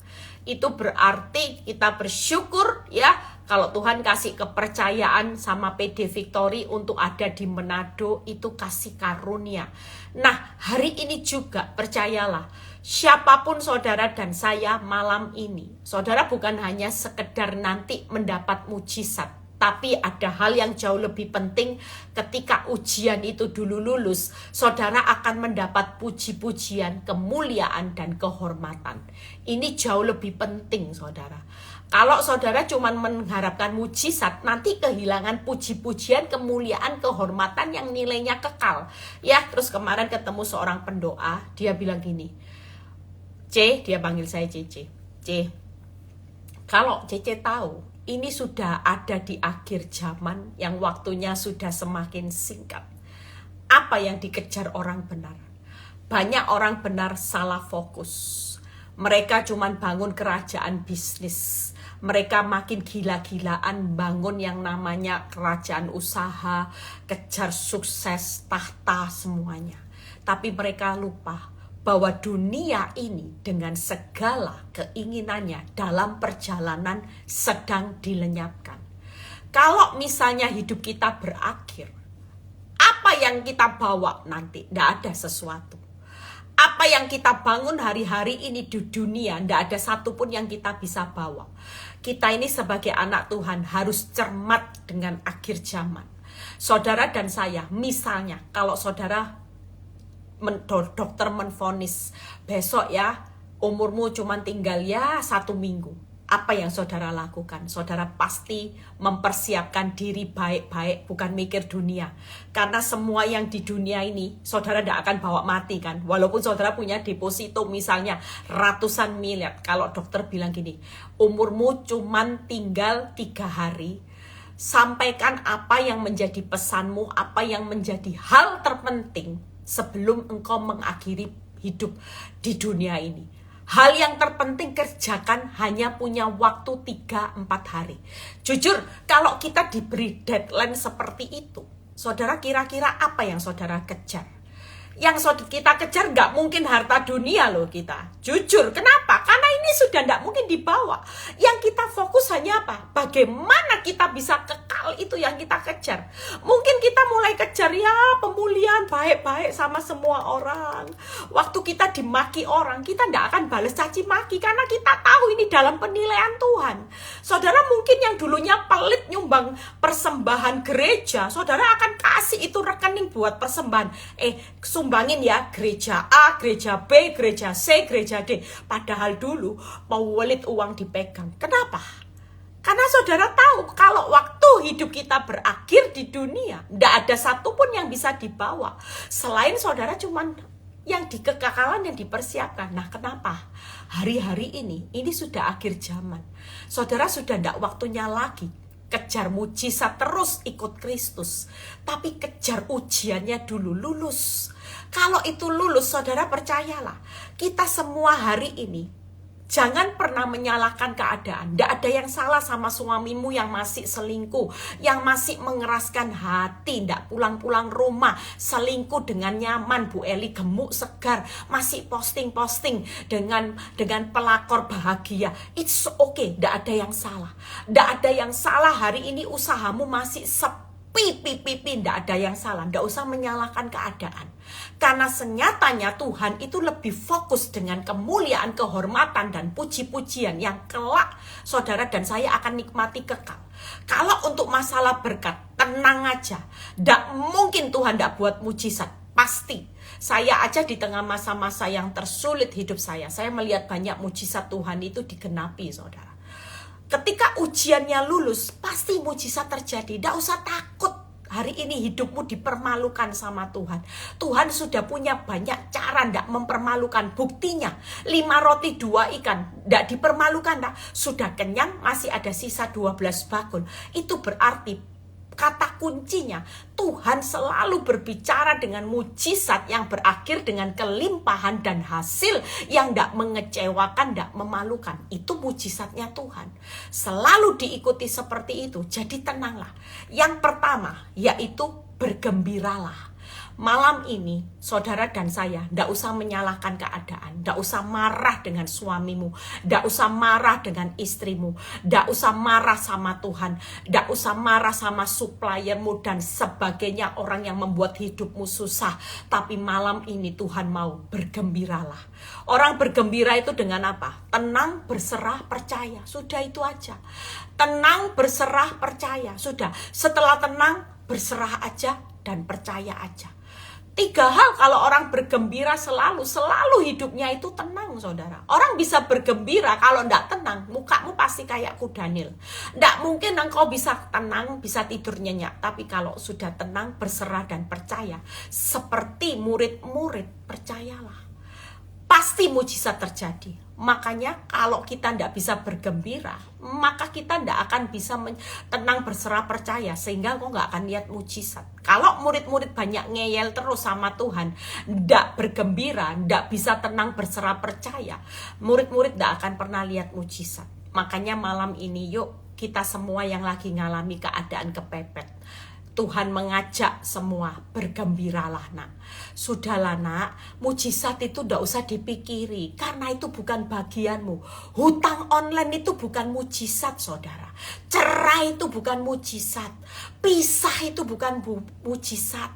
Itu berarti kita bersyukur ya, kalau Tuhan kasih kepercayaan sama PD Victory untuk ada di Manado, itu kasih karunia. Nah, hari ini juga percayalah, siapapun saudara dan saya malam ini, saudara bukan hanya sekedar nanti mendapat mujizat, tapi ada hal yang jauh lebih penting. Ketika ujian itu dulu lulus, saudara akan mendapat puji-pujian, kemuliaan, dan kehormatan. Ini jauh lebih penting saudara. Kalau saudara cuma mengharapkan mujizat, nanti kehilangan puji-pujian, kemuliaan, kehormatan yang nilainya kekal. Ya, terus kemarin ketemu seorang pendoa, dia bilang gini, C, dia panggil saya C, kalau Cece tahu ini sudah ada di akhir zaman yang waktunya sudah semakin singkat, apa yang dikejar orang benar? Banyak orang benar salah fokus. Mereka cuma bangun kerajaan bisnis. Mereka makin gila-gilaan bangun yang namanya kerajaan usaha, kejar sukses, tahta semuanya. Tapi mereka lupa bahwa dunia ini dengan segala keinginannya dalam perjalanan sedang dilenyapkan. Kalau misalnya hidup kita berakhir, apa yang kita bawa nanti? Tidak ada sesuatu. Apa yang kita bangun hari-hari ini di dunia, tidak ada satupun yang kita bisa bawa. Kita ini sebagai anak Tuhan harus cermat dengan akhir zaman. Saudara dan saya, misalnya kalau saudara dokter menvonis besok ya umurmu cuma tinggal ya 1 minggu, apa yang saudara lakukan? Saudara pasti mempersiapkan diri baik-baik, bukan mikir dunia, karena semua yang di dunia ini saudara tidak akan bawa mati kan. Walaupun saudara punya deposito misalnya ratusan miliar, kalau dokter bilang gini, umurmu cuma tinggal 3 hari, sampaikan apa yang menjadi pesanmu, apa yang menjadi hal terpenting sebelum engkau mengakhiri hidup di dunia ini. Hal yang terpenting kerjakan, hanya punya waktu 3-4 hari. Jujur, kalau kita diberi deadline seperti itu, saudara kira-kira apa yang saudara kejar? Yang kita kejar nggak mungkin harta dunia loh kita. Jujur, kenapa? Karena ini sudah nggak mungkin dibawa. Yang kita fokus hanya apa? Bagaimana kita bisa kekal, itu yang kita kejar. Mungkin kita mulai kejar ya pemulihan, baik-baik sama semua orang. Waktu kita dimaki orang, kita nggak akan balas caci maki karena kita tahu ini dalam penilaian Tuhan. Saudara mungkin yang dulunya pelit nyumbang persembahan gereja, saudara akan kasih itu rekening buat persembahan. Sumbangin ya gereja A, gereja B, gereja C, gereja D. Padahal dulu pewelit uang dipegang. Kenapa? Karena saudara tahu kalau waktu hidup kita berakhir di dunia, tidak ada satupun yang bisa dibawa. Selain saudara cuman yang di kekekalan yang dipersiapkan. Nah kenapa? Hari-hari ini sudah akhir zaman. Saudara sudah tidak waktunya lagi kejar mujizat terus ikut Kristus, tapi kejar ujiannya dulu, lulus. Kalau itu lulus, saudara percayalah, kita semua hari ini jangan pernah menyalahkan keadaan. Tidak ada yang salah sama suamimu yang masih selingkuh, yang masih mengeraskan hati, tidak pulang-pulang rumah, selingkuh dengan nyaman, Bu Eli gemuk segar, masih posting-posting dengan pelakor bahagia. It's okay, tidak ada yang salah. Tidak ada yang salah hari ini usahamu masih Nggak ada yang salah. Nggak usah menyalahkan keadaan. Karena senyatanya Tuhan itu lebih fokus dengan kemuliaan, kehormatan, dan puji-pujian yang kelak saudara dan saya akan nikmati kekal. Kalau untuk masalah berkat, tenang aja. Nggak mungkin Tuhan nggak buat mujizat. Pasti. Saya aja di tengah masa-masa yang tersulit hidup saya melihat banyak mujizat Tuhan itu digenapi, saudara. Ketika ujiannya lulus, pasti mujizat terjadi. Tidak usah takut hari ini hidupmu dipermalukan sama Tuhan. Tuhan sudah punya banyak cara tidak mempermalukan. Buktinya 5 roti 2 ikan tidak dipermalukan. Tak? Sudah kenyang, masih ada sisa 12 bakul. Itu berarti kata kuncinya, Tuhan selalu berbicara dengan mujizat yang berakhir dengan kelimpahan dan hasil yang tidak mengecewakan, tidak memalukan. Itu mujizatnya Tuhan. Selalu diikuti seperti itu, jadi tenanglah. Yang pertama, yaitu bergembiralah. Malam ini, saudara dan saya, tidak usah menyalahkan keadaan, tidak usah marah dengan suamimu, tidak usah marah dengan istrimu, tidak usah marah sama Tuhan, tidak usah marah sama suppliermu dan sebagainya, orang yang membuat hidupmu susah. Tapi malam ini Tuhan mau bergembiralah. Orang bergembira itu dengan apa? Tenang, berserah, percaya. Sudah itu aja. Tenang, berserah, percaya. Sudah. Setelah tenang, berserah aja dan percaya aja. 3 hal kalau orang bergembira selalu hidupnya itu tenang, saudara. Orang bisa bergembira kalau enggak tenang, mukamu pasti kayak kuda Nil. Enggak mungkin engkau bisa tenang, bisa tidur nyenyak. Tapi kalau sudah tenang, berserah dan percaya, seperti murid-murid, percayalah. Pasti mujizat terjadi. Makanya kalau kita tidak bisa bergembira, maka kita tidak akan bisa tenang, berserah, percaya. Sehingga kok nggak akan lihat mujizat. Kalau murid-murid banyak ngeyel terus sama Tuhan, tidak bergembira, tidak bisa tenang, berserah, percaya, murid-murid tidak akan pernah lihat mujizat. Makanya malam ini yuk kita semua yang lagi ngalami keadaan kepepet, Tuhan mengajak semua, bergembiralah nak. Sudahlah nak, mujizat itu tidak usah dipikiri, karena itu bukan bagianmu. Hutang online itu bukan mujizat, saudara. Cerai itu bukan mujizat. Pisah itu bukan mujizat.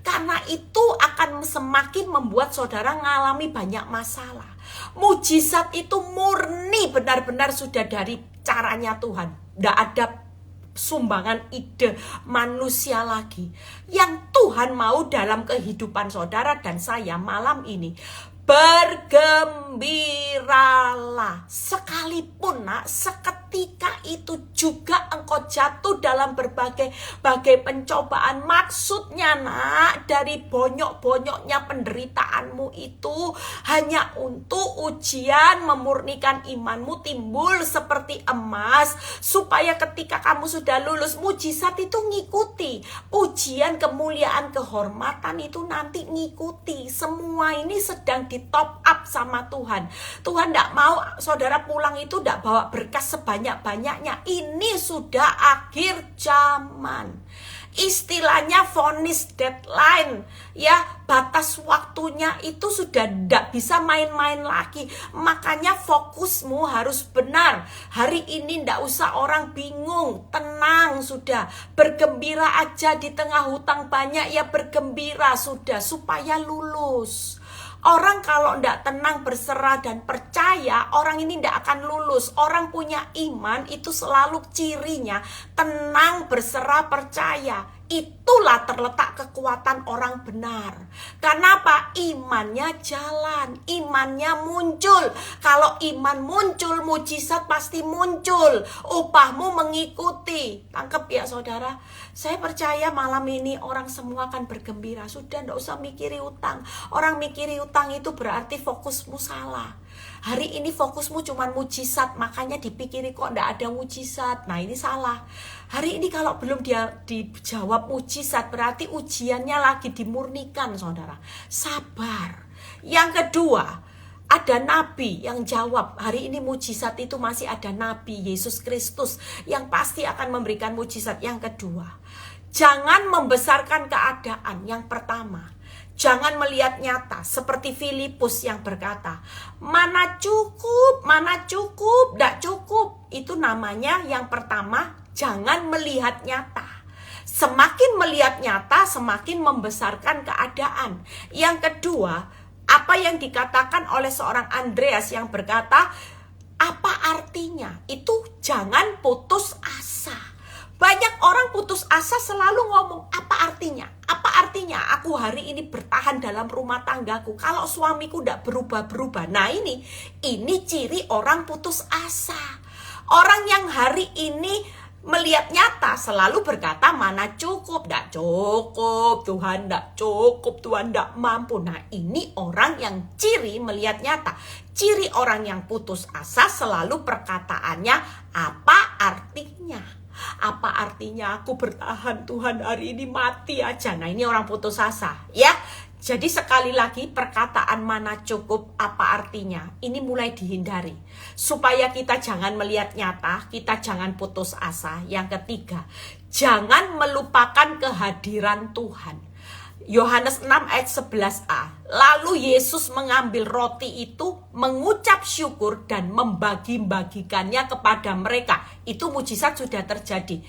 Karena itu akan semakin membuat saudara mengalami banyak masalah. Mujizat itu murni benar-benar sudah dari caranya Tuhan. Tidak ada sumbangan ide manusia lagi. Yang Tuhan mau dalam kehidupan saudara dan saya malam ini, bergembiralah. Sekalipun nak, seketika itu juga engkau jatuh dalam berbagai pencobaan. Maksudnya nak, dari bonyok-bonyoknya penderitaanmu itu hanya untuk ujian memurnikan imanmu timbul seperti emas, supaya ketika kamu sudah lulus, mujizat itu ngikuti. Pujian, kemuliaan, kehormatan itu nanti ngikuti. Semua ini sedang di top up sama Tuhan. Tuhan tidak mau saudara pulang itu tidak bawa berkas sebanyak-banyaknya. Ini sudah akhir zaman. Istilahnya vonis deadline, ya, batas waktunya itu sudah tidak bisa main-main lagi. Makanya fokusmu harus benar. Hari ini tidak usah orang bingung, tenang sudah, bergembira aja di tengah hutang banyak, ya bergembira sudah supaya lulus. Orang kalau tidak tenang, berserah dan percaya, orang ini tidak akan lulus. Orang punya iman itu selalu cirinya tenang, berserah, percaya. Itulah terletak kekuatan orang benar. Kenapa? Imannya jalan, imannya muncul. Kalau iman muncul, mujizat pasti muncul. Upahmu mengikuti. Tangkep ya saudara? Saya percaya malam ini orang semua akan bergembira. Sudah, tidak usah mikiri utang. Orang mikiri utang itu berarti fokusmu salah. Hari ini fokusmu cuma mujizat, makanya dipikiri kok tidak ada mujizat. Nah ini salah. Hari ini kalau belum dia dijawab mujizat, berarti ujiannya lagi dimurnikan, saudara. Sabar. Yang kedua, ada nabi yang jawab. Hari ini mujizat itu masih ada nabi Yesus Kristus yang pasti akan memberikan mujizat. Yang kedua, jangan membesarkan keadaan. Yang pertama, jangan melihat nyata seperti Filipus yang berkata, mana cukup, tidak cukup. Itu namanya yang pertama, jangan melihat nyata. Semakin melihat nyata, semakin membesarkan keadaan. Yang kedua, apa yang dikatakan oleh seorang Andreas yang berkata, apa artinya? Itu jangan putus asa. Banyak orang putus asa selalu ngomong, apa artinya? Apa artinya aku hari ini bertahan dalam rumah tanggaku kalau suamiku tidak berubah-berubah? Nah ini ciri orang putus asa. Orang yang hari ini melihat nyata selalu berkata mana cukup, tidak cukup, Tuhan tidak cukup, Tuhan tidak mampu. Nah ini orang yang ciri melihat nyata. Ciri orang yang putus asa selalu perkataannya apa artinya? Apa artinya aku bertahan, Tuhan hari ini mati aja. Nah ini orang putus asa ya. Jadi sekali lagi perkataan mana cukup apa artinya ini mulai dihindari. Supaya kita jangan melihat nyata, kita jangan putus asa. Yang ketiga, jangan melupakan kehadiran Tuhan. Yohanes 6 ayat 11a. Lalu Yesus mengambil roti itu, mengucap syukur dan membagi-bagikannya kepada mereka. Itu mujizat sudah terjadi.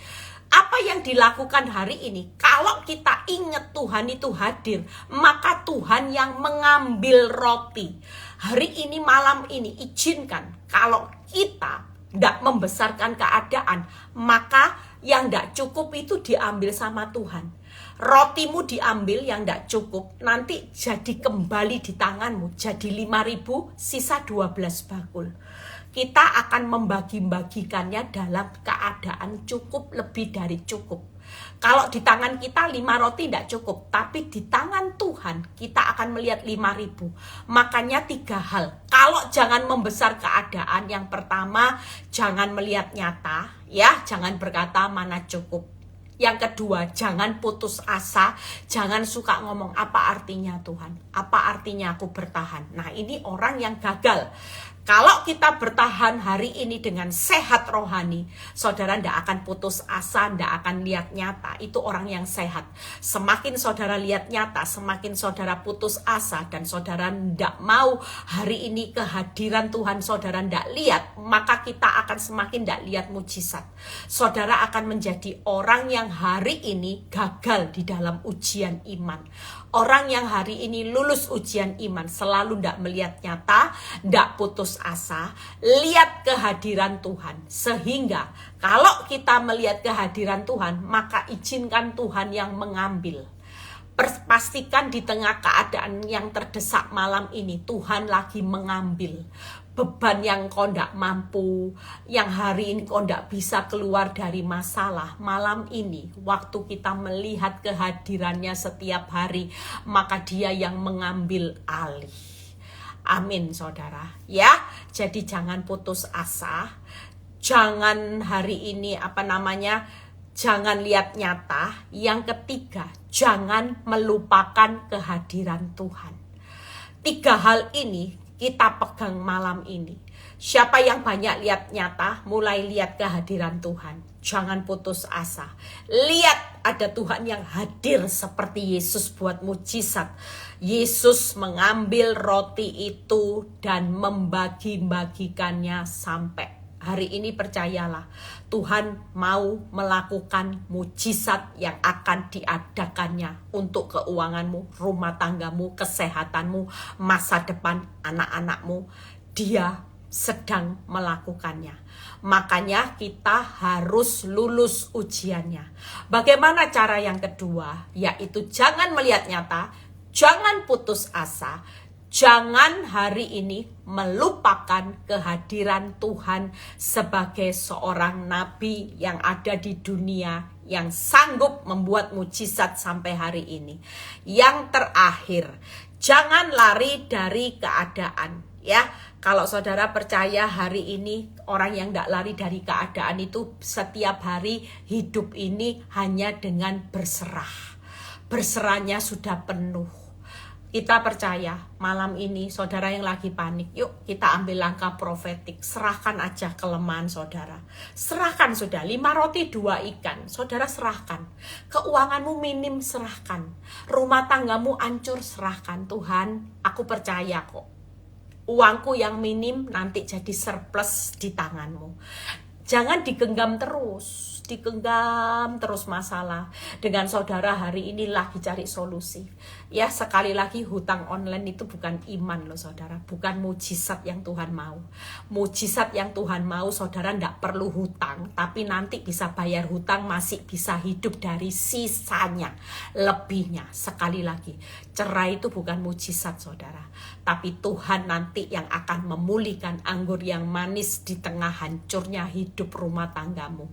Apa yang dilakukan hari ini? Kalau kita ingat Tuhan itu hadir, maka Tuhan yang mengambil roti. Hari ini, malam ini, izinkan kalau kita tidak membesarkan keadaan, maka yang tidak cukup itu diambil sama Tuhan. Rotimu diambil yang tidak cukup, nanti jadi kembali di tanganmu, jadi 5.000, sisa 12 bakul. Kita akan membagi-bagikannya dalam keadaan cukup, lebih dari cukup. Kalau di tangan kita 5 roti tidak cukup, tapi di tangan Tuhan kita akan melihat 5.000. Makanya 3 hal. Kalau jangan membesar keadaan, yang pertama jangan melihat nyata, ya, jangan berkata mana cukup. Yang kedua, jangan putus asa, jangan suka ngomong apa artinya Tuhan, apa artinya aku bertahan. Nah ini orang yang gagal. Kalau kita bertahan hari ini dengan sehat rohani, saudara tidak akan putus asa, tidak akan lihat nyata. Itu orang yang sehat. Semakin saudara lihat nyata, semakin saudara putus asa, dan saudara tidak mau hari ini kehadiran Tuhan saudara tidak lihat, maka kita akan semakin tidak lihat mujizat. Saudara akan menjadi orang yang hari ini gagal di dalam ujian iman. Orang yang hari ini lulus ujian iman selalu tidak melihat nyata, tidak putus asa, lihat kehadiran Tuhan. Sehingga kalau kita melihat kehadiran Tuhan, maka izinkan Tuhan yang mengambil. Pastikan di tengah keadaan yang terdesak malam ini, Tuhan lagi mengambil beban yang kau tidak mampu, yang hari ini kau tidak bisa keluar dari masalah. Malam ini, waktu kita melihat kehadirannya setiap hari, maka dia yang mengambil alih. Amin saudara. Ya, jadi jangan putus asa. Jangan hari ini jangan lihat nyata. Yang ketiga, jangan melupakan kehadiran Tuhan. 3 hal ini kita pegang malam ini. Siapa yang banyak lihat nyata, mulai lihat kehadiran Tuhan. Jangan putus asa. Lihat ada Tuhan yang hadir seperti Yesus buat mujizat. Yesus mengambil roti itu dan membagi-bagikannya sampai. Hari ini percayalah, Tuhan mau melakukan mujizat yang akan diadakannya untuk keuanganmu, rumah tanggamu, kesehatanmu, masa depan anak-anakmu. Dia sedang melakukannya. Makanya kita harus lulus ujiannya. Bagaimana cara yang kedua? Yaitu jangan melihat nyata, jangan putus asa. Jangan hari ini melupakan kehadiran Tuhan sebagai seorang nabi yang ada di dunia yang sanggup membuat mujizat sampai hari ini. Yang terakhir, jangan lari dari keadaan. Ya, kalau saudara percaya hari ini orang yang tidak lari dari keadaan itu setiap hari hidup ini hanya dengan berserah. Berserahnya sudah penuh. Kita percaya malam ini saudara yang lagi panik, yuk kita ambil langkah profetik. Serahkan aja kelemahan saudara. Serahkan sudah 5 roti 2 ikan. Saudara serahkan. Keuanganmu minim serahkan. Rumah tanggamu hancur serahkan. Tuhan, aku percaya kok. Uangku yang minim nanti jadi surplus di tanganmu. Jangan digenggam terus. digenggam terus masalah. Dengan saudara hari ini lagi cari solusi. Ya, sekali lagi hutang online itu bukan iman loh saudara, bukan mujizat yang Tuhan mau. Mujizat yang Tuhan mau saudara ndak perlu hutang, tapi nanti bisa bayar hutang, masih bisa hidup dari sisanya, lebihnya. Sekali lagi, cerai itu bukan mujizat saudara, tapi Tuhan nanti yang akan memulihkan anggur yang manis di tengah hancurnya hidup rumah tanggamu.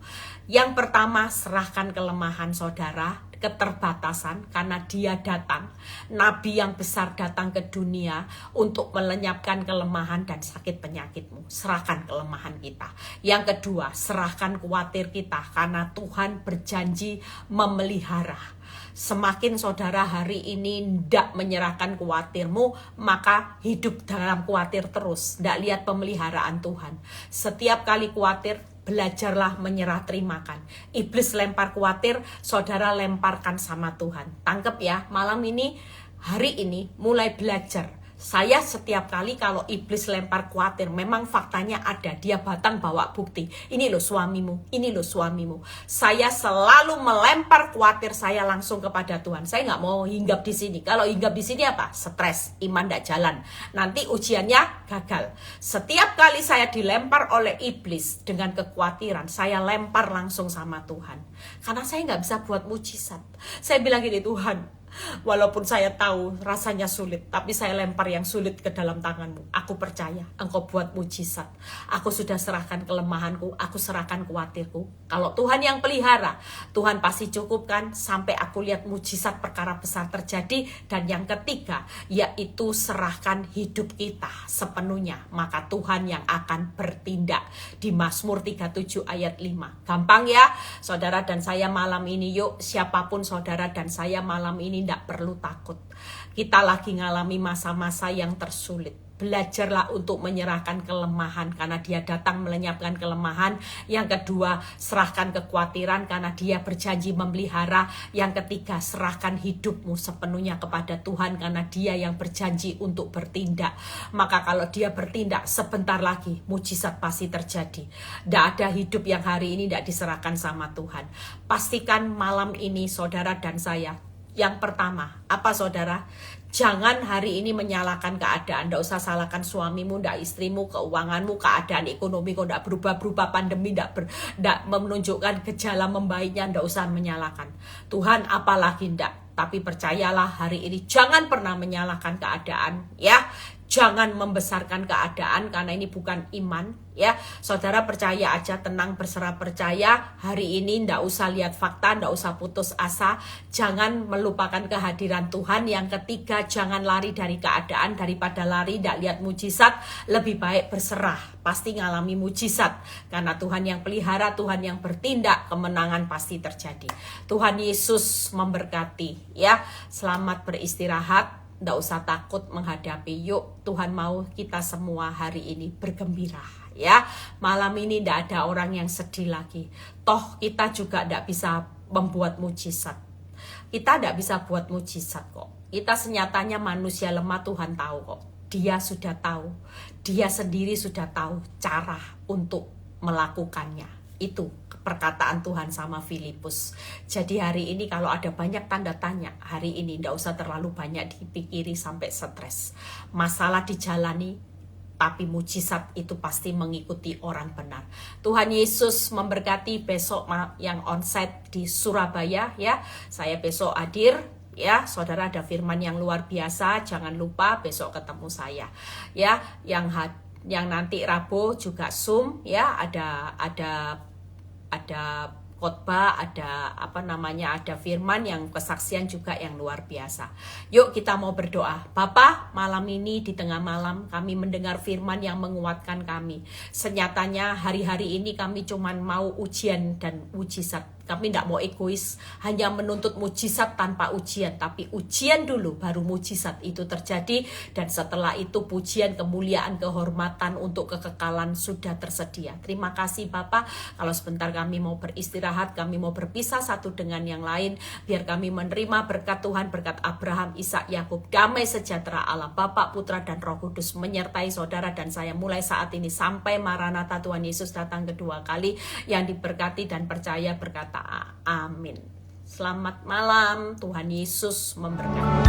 Yang pertama, serahkan kelemahan saudara, keterbatasan, karena dia datang, nabi yang besar datang ke dunia untuk melenyapkan kelemahan dan sakit penyakitmu. Serahkan kelemahan kita. Yang kedua, serahkan khawatir kita, karena Tuhan berjanji memelihara. Semakin saudara hari ini tidak menyerahkan khawatirmu, maka hidup dalam khawatir terus, tidak lihat pemeliharaan Tuhan. Setiap kali khawatir, belajarlah menyerah terimakan. Iblis lempar khawatir, saudara lemparkan sama Tuhan. Tangkep ya, malam ini, hari ini mulai belajar. Saya setiap kali kalau iblis lempar khawatir, memang faktanya ada, dia batang bawa bukti. Ini loh suamimu, ini loh suamimu. Saya selalu melempar khawatir saya langsung kepada Tuhan. Saya nggak mau hinggap di sini. Kalau hinggap di sini apa? Stres, iman nggak jalan. Nanti ujiannya gagal. Setiap kali saya dilempar oleh iblis dengan kekhawatiran, saya lempar langsung sama Tuhan. Karena saya nggak bisa buat mujizat. Saya bilang gini, Tuhan, walaupun saya tahu rasanya sulit, tapi saya lempar yang sulit ke dalam tanganmu. Aku percaya Engkau buat mujizat. Aku sudah serahkan kelemahanku, aku serahkan khawatirku. Kalau Tuhan yang pelihara, Tuhan pasti cukupkan sampai aku lihat mujizat perkara besar terjadi. Dan yang ketiga, yaitu serahkan hidup kita sepenuhnya, maka Tuhan yang akan bertindak. Di Mazmur 37 ayat 5. Gampang ya saudara dan saya malam ini, yuk siapapun saudara dan saya malam ini tidak perlu takut. Kita lagi ngalami masa-masa yang tersulit. Belajarlah untuk menyerahkan kelemahan, karena dia datang melenyapkan kelemahan. Yang kedua, serahkan kekhawatiran, karena dia berjanji memelihara. Yang ketiga, serahkan hidupmu sepenuhnya kepada Tuhan, karena dia yang berjanji untuk bertindak. Maka kalau dia bertindak, sebentar lagi mujizat pasti terjadi. Tidak ada hidup yang hari ini tidak diserahkan sama Tuhan. Pastikan malam ini saudara dan saya, yang pertama, apa saudara? Jangan hari ini menyalahkan keadaan. Tidak usah salahkan suamimu, tidak istrimu, keuanganmu, keadaan ekonomi kok tidak berubah-berubah, pandemi tidak menunjukkan gejala membaiknya. Tidak usah menyalahkan Tuhan, apalagi tidak. Tapi percayalah hari ini jangan pernah menyalahkan keadaan, ya. Jangan membesarkan keadaan, karena ini bukan iman, ya. Saudara percaya aja, tenang, berserah percaya. Hari ini ndak usah lihat fakta, ndak usah putus asa. Jangan melupakan kehadiran Tuhan. Yang ketiga, jangan lari dari keadaan. Daripada lari ndak lihat mujizat, lebih baik berserah. Pasti ngalami mujizat, karena Tuhan yang pelihara, Tuhan yang bertindak, kemenangan pasti terjadi. Tuhan Yesus memberkati, ya. Selamat beristirahat. Nggak usah takut menghadapi. Yuk, Tuhan mau kita semua hari ini bergembira, ya. Malam ini nggak ada orang yang sedih lagi. Toh kita juga nggak bisa membuat mujizat. Kita nggak bisa buat mujizat kok. Kita senyatanya manusia lemah, Tuhan tahu kok. Dia sudah tahu. Dia sendiri sudah tahu cara untuk melakukannya. Itu perkataan Tuhan sama Filipus. Jadi hari ini kalau ada banyak tanda tanya, hari ini tidak usah terlalu banyak dipikiri sampai stres. Masalah dijalani, tapi mujizat itu pasti mengikuti orang benar. Tuhan Yesus memberkati. Besok yang onsite di Surabaya, ya. Saya besok hadir, ya. Saudara, ada firman yang luar biasa. Jangan lupa besok ketemu saya, ya. Yang nanti Rabu juga Zoom, ya. Ada khotbah, ada ada firman yang kesaksian juga yang luar biasa. Yuk kita mau berdoa. Bapa, malam ini di tengah malam kami mendengar firman yang menguatkan kami. Senyatanya hari-hari ini kami cuman mau ujian dan mujizat. Kami tidak mau egois, hanya menuntut mujizat tanpa ujian. Tapi ujian dulu, baru mujizat itu terjadi. Dan setelah itu pujian, kemuliaan, kehormatan untuk kekekalan sudah tersedia. Terima kasih Bapak. Kalau sebentar kami mau beristirahat, kami mau berpisah satu dengan yang lain. Biar kami menerima berkat Tuhan, berkat Abraham, Ishak, Yakub, damai sejahtera Allah Bapa, Putra, dan Roh Kudus menyertai saudara dan saya mulai saat ini sampai Maranatha Tuhan Yesus datang kedua kali. Yang diberkati dan percaya berkata amin. Selamat malam, Tuhan Yesus memberkati.